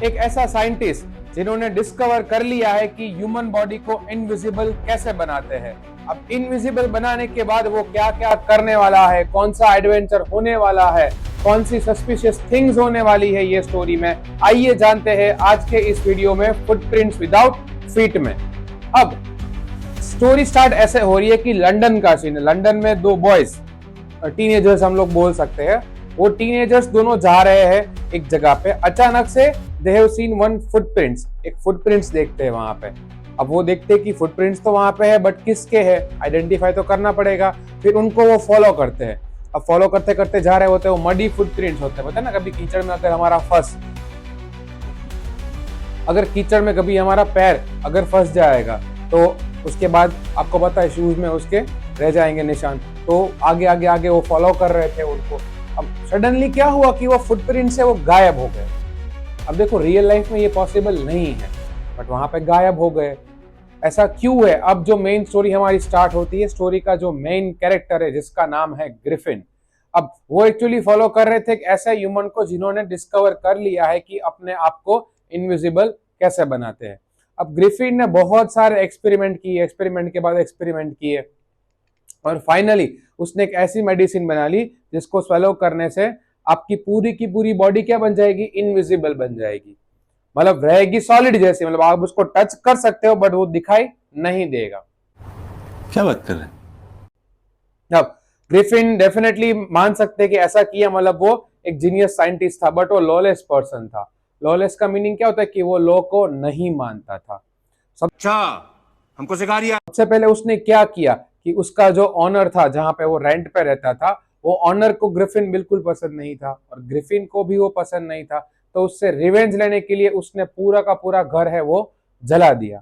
एक ऐसा साइंटिस्ट जिन्होंने डिस्कवर कर लिया है कि ह्यूमन बॉडी को इनविजिबल कैसे बनाते हैं। अब इनविजिबल बनाने के बाद वो क्या क्या करने वाला है, कौन सा एडवेंचर होने वाला है, कौन सी सस्पिशियस थिंग्स होने वाली है ये स्टोरी में, आइए जानते हैं आज के इस वीडियो में फुटप्रिंट्स विदाउट फीट में। अब स्टोरी स्टार्ट ऐसे हो रही है कि लंदन का सीन है। लंदन में दो बॉयज, टीनेजर्स हम लोग बोल सकते हैं, वो टीनेजर्स दोनों जा रहे हैं एक जगह पे। अचानक से they have seen one footprints, एक फुटप्रिंट्स देखते हैं वहां पे। अब वो देखते हैं कि फुटप्रिंट्स तो वहां पे है बट किसके है, आइडेंटिफाई तो करना पड़ेगा। फिर उनको वो फॉलो करते हैं। अब फॉलो करते करते जा रहे होते हैं, वो मडी फुटप्रिंट्स होते हैं। पता है ना, कभी कीचड़ में अगर कीचड़ में कभी हमारा पैर अगर फंस जाएगा तो उसके बाद आपको पता है शूज में उसके रह जाएंगे निशान। तो आगे आगे आगे वो फॉलो कर रहे थे उनको। अब सडनली क्या हुआ कि वो फुटप्रिंट से वो गायब हो गए। अब देखो रियल लाइफ में ये पॉसिबल नहीं है बट वहां पे गायब हो गए। ऐसा क्यों है? अब जो मेन स्टोरी हमारी स्टार्ट होती है, स्टोरी का जो मेन कैरेक्टर है जिसका नाम है ग्रिफिन। अब वो एक्चुअली फॉलो कर रहे थे एक ऐसे ह्यूमन को जिन्होंने डिस्कवर कर लिया है कि अपने आप को इनविजिबल कैसे बनाते हैं। अब ग्रिफिन ने बहुत सारे एक्सपेरिमेंट किए, एक्सपेरिमेंट के बाद एक्सपेरिमेंट किए और फाइनली उसने एक ऐसी मेडिसिन बना ली जिसको स्वेलो करने से आपकी पूरी की पूरी बॉडी क्या बन जाएगी, इनविजिबल बन जाएगी। मतलब रहेगी सॉलिड जैसी, मतलब आप उसको टच कर सकते हो बट वो दिखाई नहीं देगा। क्या बात कर रहे हैं? अब ग्रिफिन डेफिनेटली मान सकते हैं कि ऐसा किया, मतलब वो एक जीनियस साइंटिस्ट था बट वो लॉलेस पर्सन था। लॉलेस का मीनिंग क्या होता है कि वो लॉ को नहीं मानता था। अच्छा, हमको सिखा दिया। सबसे पहले उसने क्या किया कि उसका जो ऑनर था, जहां पे वो रेंट पे रहता था, वो ऑनर को ग्रिफिन बिल्कुल पसंद नहीं था और ग्रिफिन को भी वो पसंद नहीं था। तो उससे रिवेंज लेने के लिए उसने पूरा का पूरा घर है वो जला दिया।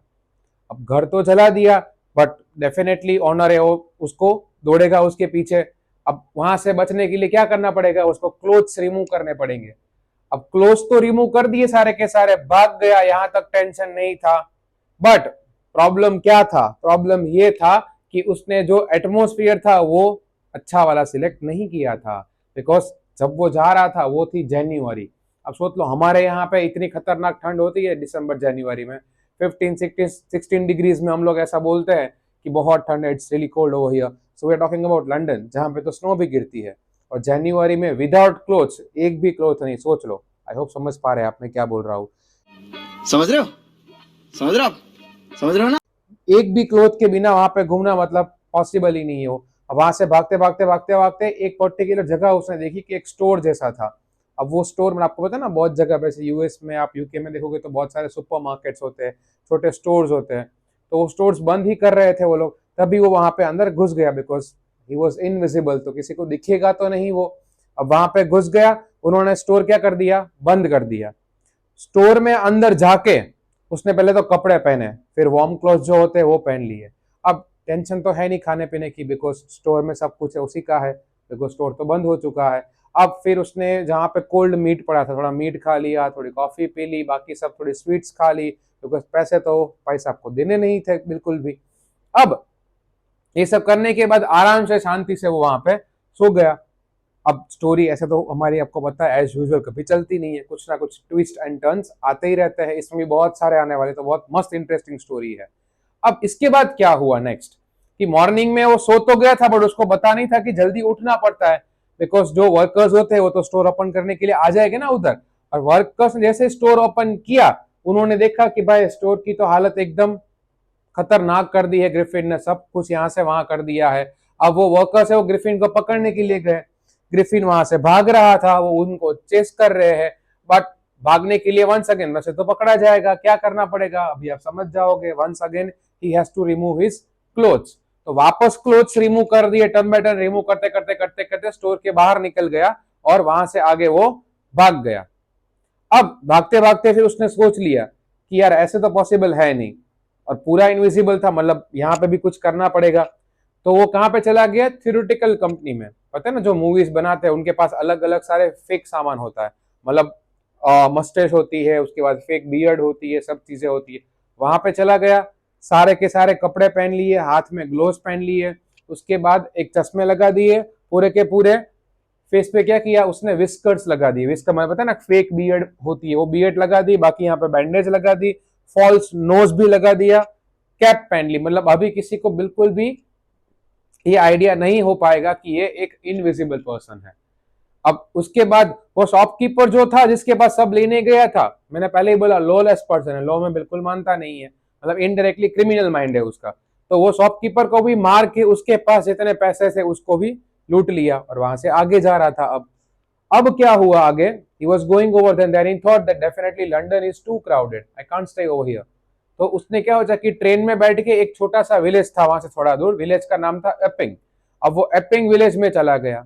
अब घर तो जला दिया बट डेफिनेटली ऑनर है वो उसको दौड़ेगा उसके पीछे। अब वहां से बचने के लिए क्या करना पड़ेगा, उसको क्लोथ्स रिमूव करने पड़ेंगे। अब क्लोथ्स तो रिमूव कर दिए सारे के सारे, भाग गया, यहां तक टेंशन नहीं था। बट प्रॉब्लम क्या था? प्रॉब्लम ये था कि उसने जो एटमोस्फियर था वो अच्छा वाला सिलेक्ट नहीं किया था। बिकॉज जब वो जा रहा था वो थी जनवरी। अब सोच लो हमारे यहाँ पे इतनी खतरनाक ठंड होती है दिसंबर जनवरी में, 15-16 डिग्रीज में हम लोग ऐसा बोलते हैं कि बहुत ठंड है, it's really cold over here. So we are talking about London जहां पे तो स्नो भी गिरती है और जनवरी में विदाउट क्लोथ्स, एक भी क्लोथ नहीं। सोच लो। आई होप समझ पा रहे हैं आप मैं क्या बोल रहा हूँ। समझ रहे हो? समझ रहे हो आप? समझ रहे हो ना? एक भी क्लोथ के बिना वहां पे घूमना मतलब पॉसिबल ही नहीं है। वो अब वहां से भागते भागते भागते भागते एक पर्टिकुलर जगह उसने देखी कि एक स्टोर जैसा था। अब वो स्टोर में आपको पता है ना, बहुत जगह पे यूएस में, आप यूके में देखोगे तो बहुत सारे सुपर मार्केट्स होते हैं, छोटे स्टोर्स होते हैं। तो वो स्टोर्स बंद ही कर रहे थे वो लोग, तभी वो वहां पे अंदर घुस गया। बिकॉज ही वॉज इनविजिबल, तो किसी को दिखेगा तो नहीं वो। अब वहां पे घुस गया, उन्होंने स्टोर क्या कर दिया, बंद कर दिया। स्टोर में अंदर जाके उसने पहले तो कपड़े पहने, फिर वार्म क्लॉथ जो होते हैं वो पहन लिए। अब टेंशन तो है नहीं खाने पीने की, बिकॉज स्टोर में सब कुछ है उसी का है, बिकॉज स्टोर तो बंद हो चुका है। अब फिर उसने जहाँ पे कोल्ड मीट पड़ा था, थोड़ा मीट खा लिया, थोड़ी कॉफी पी ली, बाकी सब थोड़ी स्वीट्स खा ली, बिकॉज पैसे तो भाई साहब को देने नहीं थे बिल्कुल भी। अब ये सब करने के बाद आराम से शांति से वो वहां पे सो गया। अब स्टोरी ऐसे तो हमारी आपको पता है एज यूजुअल कभी चलती नहीं है, कुछ ना कुछ ट्विस्ट एंड टर्न्स आते ही रहते हैं, इसमें भी बहुत सारे आने वाले, तो बहुत मस्त इंटरेस्टिंग स्टोरी है। अब इसके बाद क्या हुआ नेक्स्ट कि मॉर्निंग में वो सो तो गया था बट उसको पता नहीं था कि जल्दी उठना पड़ता है। बिकॉज जो वर्कर्स होते हैं वो तो स्टोर ओपन करने के लिए आ जाएंगे ना उधर। और वर्कर्स ने जैसे स्टोर ओपन किया, उन्होंने देखा कि भाई स्टोर की तो हालत एकदम खतरनाक कर दी है, ग्रिफिन ने सब कुछ यहाँ से वहां कर दिया है। अब वो वर्कर्स है वो ग्रिफिन को पकड़ने के लिए गए। ग्रिफिन वहां से भाग रहा था, वो उनको चेस कर रहे हैं बट भागने के लिए वंस अगेन वैसे तो पकड़ा जाएगा, क्या करना पड़ेगा अभी आप समझ जाओगे। Once again he has to remove his clothes. तो वापस क्लोथ्स रिमूव कर दिए, टर्न बाय टर्न रिमूव करते करते करते करते स्टोर के बाहर निकल गया और वहां से आगे वो भाग गया। अब भागते भागते फिर उसने सोच लिया कि यार ऐसे तो पॉसिबल है नहीं, और पूरा इनविजिबल था, मतलब यहाँ पे भी कुछ करना पड़ेगा। तो वो कहाँ पे चला गया, थ्योरेटिकल कंपनी में। पता है ना जो मूवीज बनाते हैं उनके पास अलग अलग सारे फेक सामान होता है, मतलब मस्टेश होती है, उसके बाद फेक बियर्ड होती है, सब चीजें होती है। वहां पे चला गया, सारे के सारे कपड़े पहन लिए, हाथ में ग्लोव्स पहन लिए, उसके बाद एक चश्मे लगा दिए पूरे के पूरे, फेस पे क्या किया उसने, विस्कर्स लगा दी। विस्कर मैं पता है ना, फेक बियर्ड होती है, वो बियर्ड लगा दी, बाकी यहाँ पे बैंडेज लगा दी, फॉल्स नोज भी लगा दिया, कैप पहन ली। मतलब अभी किसी को बिल्कुल भी ये आइडिया नहीं हो पाएगा कि ये एक इनविजिबल पर्सन है। अब उसके बाद वो शॉपकीपर जो था जिसके पास सब लेने गया था, मैंने पहले ही बोला लॉलेस पर्सन है, लॉ में बिल्कुल मानता नहीं है, मतलब इनडायरेक्टली क्रिमिनल माइंड है उसका। तो वो शॉपकीपर को भी मार के उसके पास जितने पैसे थे उसको भी लूट लिया और वहां से आगे जा रहा था। अब क्या हुआ आगे, he was going over then he thought that definitely London is too crowded, I can't stay over here। तो उसने क्या हो कि ट्रेन में बैठ के एक छोटा सा विलेज था वहां से थोड़ा दूर, विलेज का नाम था एपिंग। अब वो एपिंग विलेज में चला गया।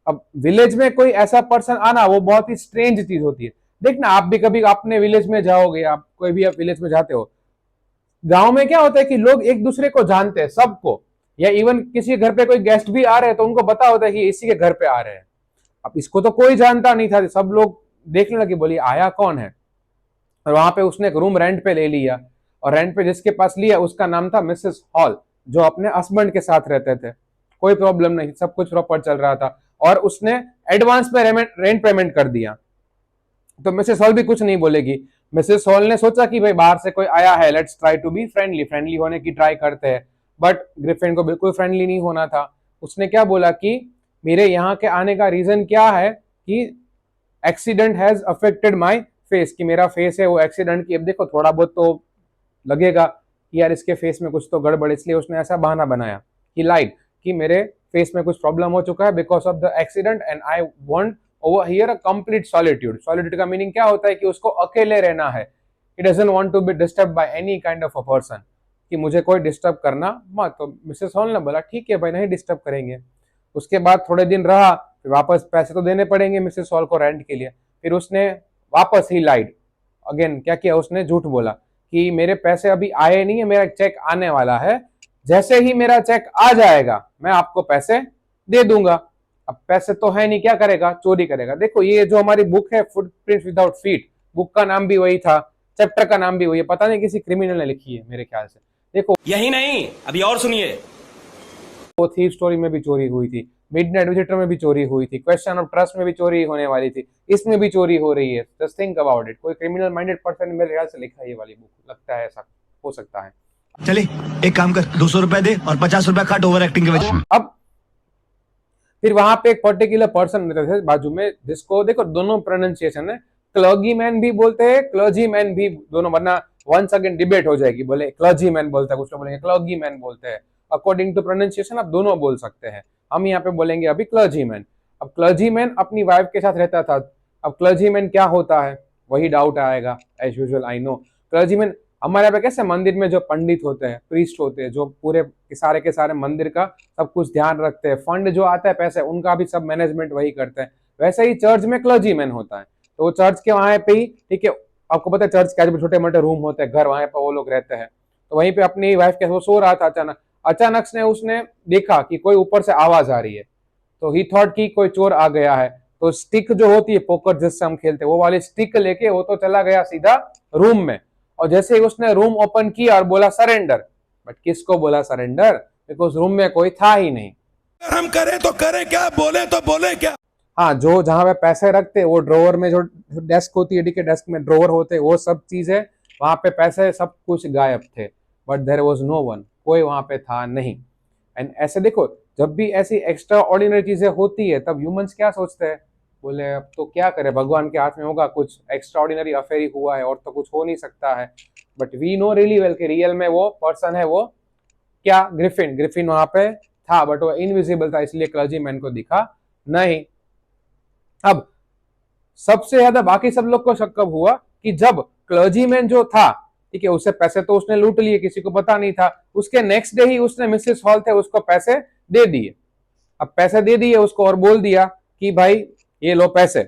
अब विलेज में कोई ऐसा पर्सन आना वो बहुत ही स्ट्रेंज चीज होती है। देखना आप भी कभी अपने विलेज में जाओगे, आप कोई भी आप विलेज में जाते हो, गांव में क्या होता है कि लोग एक दूसरे को जानते हैं सबको, या इवन किसी घर पे कोई गेस्ट भी आ रहे हैं तो उनको पता होता है कि इसी के घर पे आ रहे हैं। अब इसको तो कोई जानता नहीं था, सब लोग देखने लगे, बोली आया कौन है। और वहां पे उसने एक रूम रेंट पे ले लिया, और रेंट पे जिसके पास लिया उसका नाम था मिसेस हॉल, जो अपने हस्बैंड के साथ रहते थे। कोई प्रॉब्लम नहीं, सब कुछ प्रॉपर चल रहा था, और उसने एडवांस में रेंट पेमेंट कर दिया। तो मिसेस हॉल भी कुछ नहीं बोलेगी। मिसेस हॉल ने सोचा कि भाई बाहर से कोई आया है, let's try to be friendly, friendly होने की ट्राई करते हैं। बट ग्रिफिन को बिल्कुल फ्रेंडली नहीं होना था। उसने क्या बोला कि मेरे यहाँ के आने का रीजन क्या है कि accident has affected my face, कि मेरा फेस है वो एक्सीडेंट की। अब देखो थोड़ा बहुत तो लगेगा कि यार इसके फेस में कुछ तो गड़बड़, इसलिए उसने ऐसा बहाना बनाया कि लाइक कि मेरे फेस में कुछ प्रॉब्लम हो चुका है because of the accident and I want over here a complete solitude. Solitude का मीनिंग क्या होता है कि उसको अकेले रहना है। He doesn't want to be disturb by any kind of a person, कि मुझे कोई डिस्टर्ब करना मत। तो मिसेस हॉल ने बोला ठीक है भाई, नहीं डिस्टर्ब करेंगे। उसके बाद थोड़े दिन रहा, फिर वापस पैसे तो देने पड़ेंगे मिसेस हॉल को रेंट के लिए। फिर उसने वापस ही लाइड अगेन, क्या किया उसने, झूठ बोला कि मेरे पैसे अभी आए नहीं है, मेरा चेक आने वाला है, जैसे ही मेरा चेक आ जाएगा मैं आपको पैसे दे दूंगा। अब पैसे तो है नहीं, क्या करेगा, चोरी करेगा। देखो ये जो हमारी बुक है फुटप्रिंट्स विदाउट फीट, बुक का नाम भी वही था, चैप्टर का नाम भी वही है, पता नहीं किसी क्रिमिनल ने लिखी है मेरे ख्याल से। देखो यही नहीं, अभी और सुनिए। वो थीव स्टोरी में भी चोरी हुई थी, मिडनाइट विजिटर में भी चोरी हुई थी, क्वेश्चन ऑफ ट्रस्ट में भी चोरी होने वाली थी, इसमें भी चोरी हो रही है। Just think about it. कोई क्रिमिनल माइंडेड पर्सन मेरे ख्याल से लिखा है ये वाली बुक, लगता है ऐसा हो सकता है। चले एक काम कर, 200 रुपए दे और 50 रुपए काट ओवर एक्टिंग के वजह। अब फिर वहां पे एक पर्टिकुलर पर्सन रहते थे बाजू में, जिसको देखो दोनों प्रोनाउंसिएशन है, क्लर्जी मैन भी बोलते हैं, क्लर्जी मैन भी दोनों, वरना वंस अगेन डिबेट हो जाएगी, बोले क्लर्जी मैन बोलते हैं, कुछ लोग बोलेंगे क्लर्गी मैन बोलते हैं। अकॉर्डिंग टू प्रोनाउंसिएशन आप दोनों बोल सकते हैं, हम यहाँ पे बोलेंगे अभी क्लर्जी मैन। अब क्लर्जी मैन अपनी वाइफ के साथ रहता था। अब क्लर्जी मैन क्या होता है वही डाउट आएगा, as usual I know. Clergy man हमारे यहाँ पे कैसे मंदिर में जो पंडित होते हैं, प्रीस्ट होते हैं, जो पूरे के सारे मंदिर का सब कुछ ध्यान रखते हैं, फंड जो आता है पैसे उनका भी सब मैनेजमेंट वही करते हैं, वैसे ही चर्च में क्लर्जी मैन होता है। तो वो चर्च के वहां पे ही, ठीक है, आपको पता है चर्च के छोटे मोटे रूम होते हैं, घर वहां पे वो लोग रहते हैं। तो वहीं पे अपनी वाइफ के वो सो रहा था, अचानक से उसने देखा कि कोई ऊपर से आवाज आ रही है। तो ही थॉट कि कोई चोर आ गया है। तो स्टिक जो होती है पोकर जिससे हम खेलते हैं, वो वाली स्टिक लेके वो तो चला गया सीधा रूम में। और जैसे ही उसने रूम ओपन किया और बोला सरेंडर, बट किसको बोला सरेंडर, बिकॉज रूम में कोई था ही नहीं। हम करें तो करें क्या, बोले तो बोले क्या। हाँ, जो जहां पे पैसे रखते वो ड्रॉवर में, जो डेस्क होती है, ठीक है, डेस्क में ड्रॉवर होते, वो सब चीजें वहां पे, पैसे सब कुछ गायब थे। But there was no one, कोई वहां पे था नहीं। एंड ऐसे देखो, जब भी ऐसी एक्स्ट्रा ऑर्डिनरी चीजें होती है तब ह्यूमंस क्या सोचते हैं, बोले अब तो क्या करे, भगवान के हाथ में होगा, कुछ एक्स्ट्रा ऑर्डिनरी अफेयर ही हुआ है और तो कुछ हो नहीं सकता है। But we know really well कि रियल में वो पर्सन है, वो क्या, ग्रिफिन वहां पे था, बट वो इनविजिबल था, इसलिए क्लर्जी मैन को दिखा नहीं। अब सबसे ज्यादा बाकी सब लोग को शक कब हुआ कि जब क्लर्जी मैन जो था, ठीक है, उससे पैसे तो उसने लूट लिए, किसी को पता नहीं था, उसके नेक्स्ट डे ही उसने मिसेस हॉल थे उसको पैसे दे दिए। अब पैसे दे दिए उसको और बोल दिया कि भाई ये लो पैसे।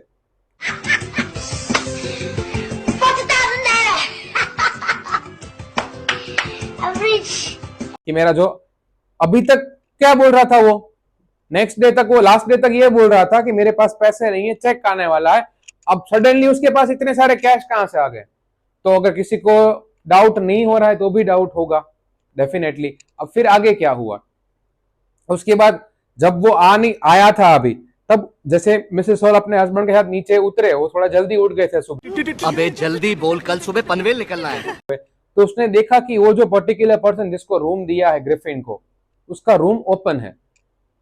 कि मेरा जो अभी तक क्या बोल रहा था वो, नेक्स्ट डे तक, वो लास्ट डे तक ये बोल रहा था कि मेरे पास पैसे नहीं है, चेक आने वाला है। अब सडनली उसके पास इतने सारे कैश कहां से आ गए। तो अगर किसी को डाउट नहीं हो रहा है तो भी डाउट होगा डेफिनेटली। अब फिर आगे क्या हुआ, उसके बाद जब वो आया था अभी, तब जैसे मिसेस हॉल अपने हस्बैंड के साथ नीचे उतरे, वो थोड़ा जल्दी उठ गए थे सुबह, अबे जल्दी बोल, कल सुबह पनवेल निकलना है। तो उसने देखा कि वो जो पर्टिकुलर पर्सन जिसको रूम दिया है ग्रिफिन को, उसका रूम ओपन है।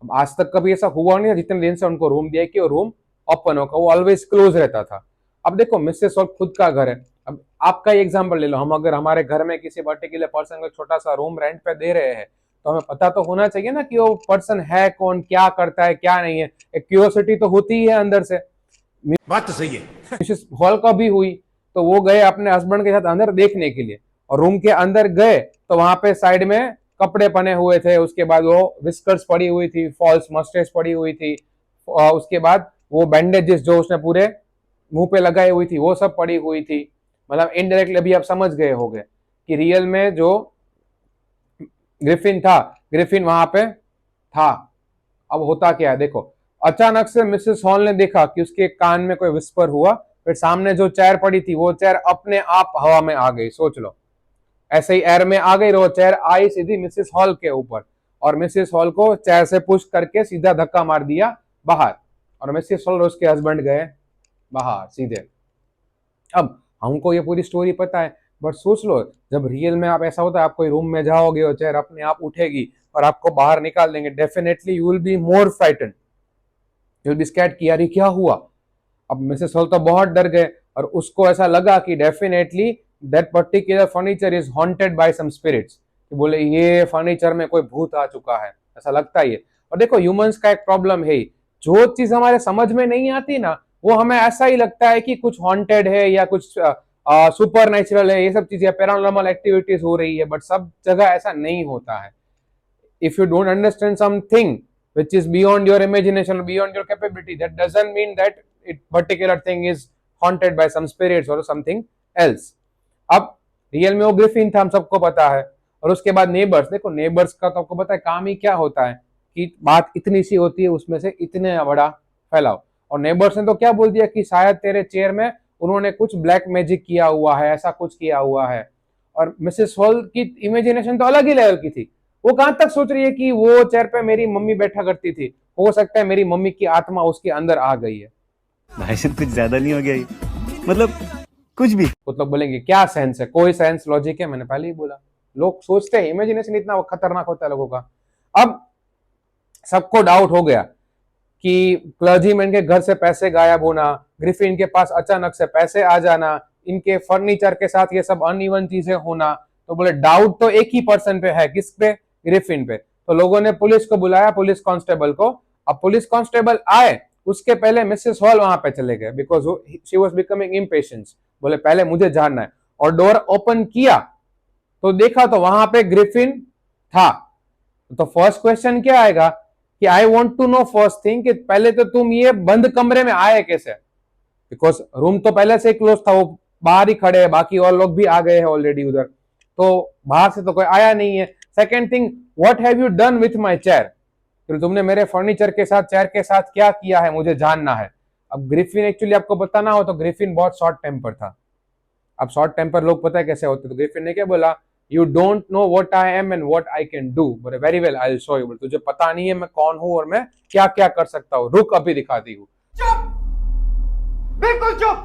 अब आज तक कभी ऐसा हुआ नहीं था जितने दिन से उनको रूम दिया कि वो रूम ओपन होगा, वो ऑलवेज क्लोज रहता था। अब देखो मिसेस हॉल खुद का घर है, अब आपका ही एग्जांपल ले लो, हम अगर हमारे घर में किसी पर्टिकुलर पर्सन को छोटा सा रूम रेंट पे दे रहे हैं, तो हमें पता तो होना चाहिए ना कि वो पर्सन है कौन, क्या करता है क्या नहीं है, एक क्यूरियोसिटी तो होती ही है अंदर से। बात तो सही है। मिसेस हॉल का भी हुई, तो वो गए अपने हस्बैंड के साथ अंदर देखने के लिए, और रूम के अंदर गए तो वहां पे साइड में कपड़े पने हुए थे, उसके बाद वो विस्कर्स पड़ी हुई थी, फॉल्स मस्टेज पड़ी हुई थी, उसके बाद वो बैंडेजेस जो उसने पूरे मुंह पे लगाई हुई थी वो सब पड़ी हुई थी। मतलब इनडायरेक्टली अभी आप समझ गए होंगे कि रियल में जो ग्रिफिन था, ग्रिफिन वहां पे था। अब होता क्या है देखो, अचानक से मिसेस हॉल ने देखा कि उसके कान में कोई विस्पर हुआ, फिर सामने जो चेयर पड़ी थी वो चेयर अपने आप हवा में आ गई। सोच लो, ऐसे ही एयर में आ गई, वो chair I Sidhi Mrs hall के ऊपर, और मिसेस हॉल को चेयर से पुश करके सीधा धक्का मार दिया बाहर, और मिसेस हॉल और उसके हस्बैंड गए बाहर सीधे। अब हमको ये पूरी स्टोरी पता है, बट सोच लो जब रियल में आप ऐसा होता है, आप कोई रूम में जाओगे और चेयर अपने आप उठेगी और आपको बाहर निकाल देंगे, definitely you will be more frightened, you will be scared कि यार ये क्या हुआ। अब मिसेस हॉल तो बहुत डर गए, और उसको ऐसा लगा कि definitely that particular furniture is haunted by some spirits, कि बोले ये फर्नीचर में कोई भूत आ चुका है, ऐसा लगता ही है। और देखो ह्यूमंस का एक प्रॉब्लम है, जो चीज हमारे समझ में नहीं आती ना, वो हमें ऐसा ही लगता है कि कुछ हॉन्टेड है या कुछ सुपर नेचुरल है, ये सब चीजें पैरानॉर्मल एक्टिविटीज हो रही है, बट सब जगह ऐसा नहीं होता है। if you don't understand something which is beyond your imagination, beyond your capability, that doesn't mean that it particular thing is haunted by some spirits or something else. अब रियल में वो ग्रिफिन था, हम सबको पता है। और उसके बाद नेबर्स, देखो नेबर्स का तो आपको पता है काम ही क्या होता है, कि बात इतनी सी होती है उसमें से इतने बड़ा फैलाव। और नेबर्स ने तो क्या बोल दिया कि शायद तेरे चेयर में उन्होंने कुछ ब्लैक मैजिक किया हुआ है, ऐसा कुछ किया हुआ है। और मिसेस हॉल की इमेजिनेशन तो अलग ही लेवल की थी, वो कहां तक सोच रही है कि वो चेयर पे मेरी मम्मी बैठा करती थी, हो सकता है मेरी मम्मी की आत्मा उसके अंदर आ गई है। भाई साहब कुछ ज्यादा नहीं हो गया ये? मतलब कुछ भी। वो लोग बोलेंगे क्या सेंस है, कोई सेंस लॉजिक है? मैंने पहले ही बोला, लोग सोचते हैं, इमेजिनेशन इतना खतरनाक होता है लोगों का। अब सबको डाउट हो गया कि क्लर्जीमैन के घर से पैसे गायब होना, ग्रिफिन के पास अचानक से पैसे आ जाना, इनके फर्नीचर के साथ ये सब अनइवन चीजें होना, तो बोले डाउट तो एक ही पर्सन पे है, किस पे? ग्रिफिन पे। तो लोगों ने पुलिस को बुलाया, पुलिस कांस्टेबल को। अब पुलिस कांस्टेबल आए, उसके पहले मिसेस हॉल वहां पे चले गए, because she was becoming impatient. बोले पहले मुझे जानना है, और डोर ओपन किया तो देखा तो वहां पे ग्रिफिन था। तो फर्स्ट क्वेश्चन क्या आएगा कि I want to know first thing, कि पहले तो तुम ये बंद कमरे में आए कैसे? बिकॉज रूम तो पहले से ही क्लोज था, वो बाहर ही खड़े हैं, बाकी और लोग भी आ गए हैं ऑलरेडी उधर, तो बाहर से तो कोई आया नहीं है। Second thing, what have you done with my chair, तो तुमने मेरे फर्नीचर के साथ, चेयर के साथ क्या किया है, मुझे जानना है। अब ग्रिफिन एक्चुअली आपको बताना हो तो ग्रिफिन बहुत शॉर्ट टेम्पर था। अब शॉर्ट टेम्पर लोग पता है कैसे होते, तो ग्रिफिन ने क्या बोला, you don't know what I am and what I can do. बोले very well I will show you, बोले तुझे पता नहीं है मैं कौन हूं और मैं क्या क्या कर सकता हूँ, रुक अभी दिखाती हूँ। चुप, बिल्कुल चुप।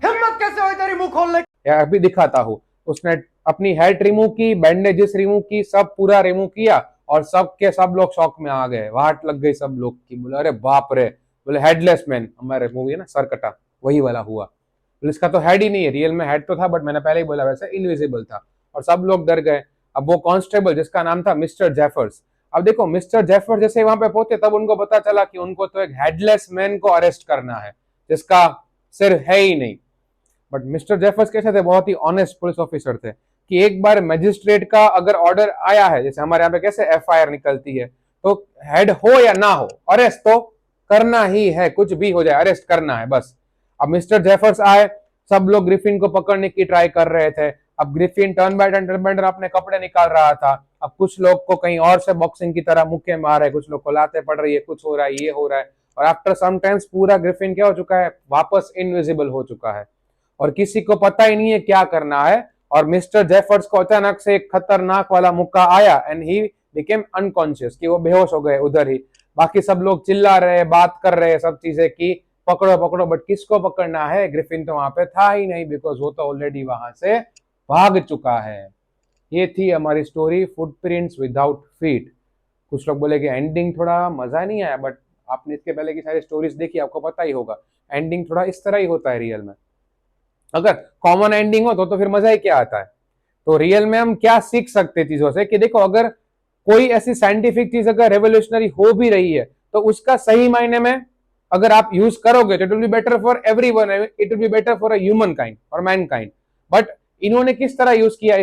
हिम्मत कैसे हुई तेरी मुंह खोलने की? अभी दिखाता हूँ। उसने अपनी हेड रिमूव की, बैंडेजेस रिमूव की, सब पूरा रिमूव किया, और सब के सब लोग शॉक में आ गए, वाट लग गई सब लोग की। बोले अरे बाप रे, बोले हेडलेस मैन, हमारे मूवी है ना सरकटा, वही वाला हुआ। बोले इसका तो हेड ही नहीं है, रियल में हेड तो था बट मैंने पहले ही बोला वैसे इनविजिबल था, और सब लोग डर गए। अब वो कांस्टेबल जिसका नाम था मिस्टर जेफर्स, अब देखो मिस्टर जेफर्स जैसे वहां पे पहुंचे तब उनको पता चला कि उनको तो एक हेडलेस मैन को अरेस्ट करना है जिसका सिर है ही नहीं। बट मिस्टर जेफर्स कैसे थे, बहुत ही ऑनेस्ट पुलिस ऑफिसर थे, कि एक बार मजिस्ट्रेट का अगर ऑर्डर आया है, जैसे हमारे यहाँ पे कैसे एफआईआर निकलती है, तो हेड हो या ना हो अरेस्ट तो करना ही है, कुछ भी हो जाए अरेस्ट करना है बस। अब मिस्टर जेफर्स आए, सब लोग ग्रिफिन को पकड़ने की ट्राई कर रहे थे। अब ग्रिफिन टर्न बाय टर्न अपने कपड़े निकाल रहा था। अब कुछ लोग को कहीं और से बॉक्सिंग की तरह मुक्के मार रहे, कुछ लोग को लाते पड़ रही है, कुछ हो रहा है, ये हो रहा है। और आफ्टर सम टाइम्स पूरा ग्रिफिन क्या हो चुका है, वापस इनविजिबल हो चुका है, और किसी को पता ही नहीं है क्या करना है। और मिस्टर जेफर्स को अचानक से एक खतरनाक वाला मुक्का आया एंड ही बिकेम अनकॉन्शियस, कि वो बेहोश हो गए उधर ही। बाकी सब लोग चिल्ला रहे, बात कर रहे, सब चीजें की पकड़ो पकड़ो, बट किसको पकड़ना है? ग्रिफिन तो वहां पे था ही नहीं, बिकॉज वो तो ऑलरेडी वहां से भाग चुका है। ये थी हमारी स्टोरी, फुटप्रिंट्स विदाउट फीट। कुछ लोग बोले कि एंडिंग थोड़ा मजा नहीं आया, बट आपने इसके पहले की सारी स्टोरीज देखी, आपको पता ही होगा एंडिंग थोड़ा इस तरह ही होता है रियल में। अगर कॉमन एंडिंग हो तो फिर मजा ही क्या आता है। तो रियल में हम क्या सीख सकते चीजों से कि देखो, अगर कोई ऐसी साइंटिफिक चीज अगर रेवोल्यूशनरी हो भी रही है तो उसका सही मायने में अगर आप यूज करोगे तो it will be better for everyone, it will be better for a human kind और मैन काइंड। बट इन्होंने किस तरह यूज किया?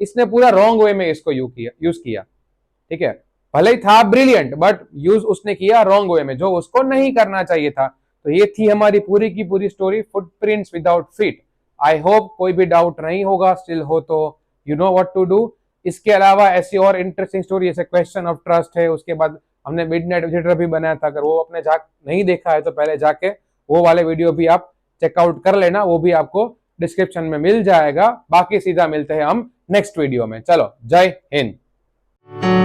इसने पूरा रॉन्ग वे में इसको यूज किया। ठीक है, भले ही था ब्रिलियंट, बट यूज उसने किया रॉन्ग वे में, जो उसको नहीं करना चाहिए था। तो ये थी हमारी पूरी की पूरी story, footprints without feet. I hope कोई भी डाउट नहीं होगा, स्टिल हो तो you know what to do. इसके अलावा ऐसी और इंटरेस्टिंग स्टोरी जैसे क्वेश्चन ऑफ ट्रस्ट है, उसके बाद हमने मिडनाइट विजिटर भी बनाया था, अगर वो अपने नहीं देखा है तो पहले जाके वो वाले वीडियो भी आप चेकआउट कर लेना, वो भी आपको डिस्क्रिप्शन में मिल जाएगा। बाकी सीधा मिलते हैं हम नेक्स्ट वीडियो में। चलो, जय हिंद।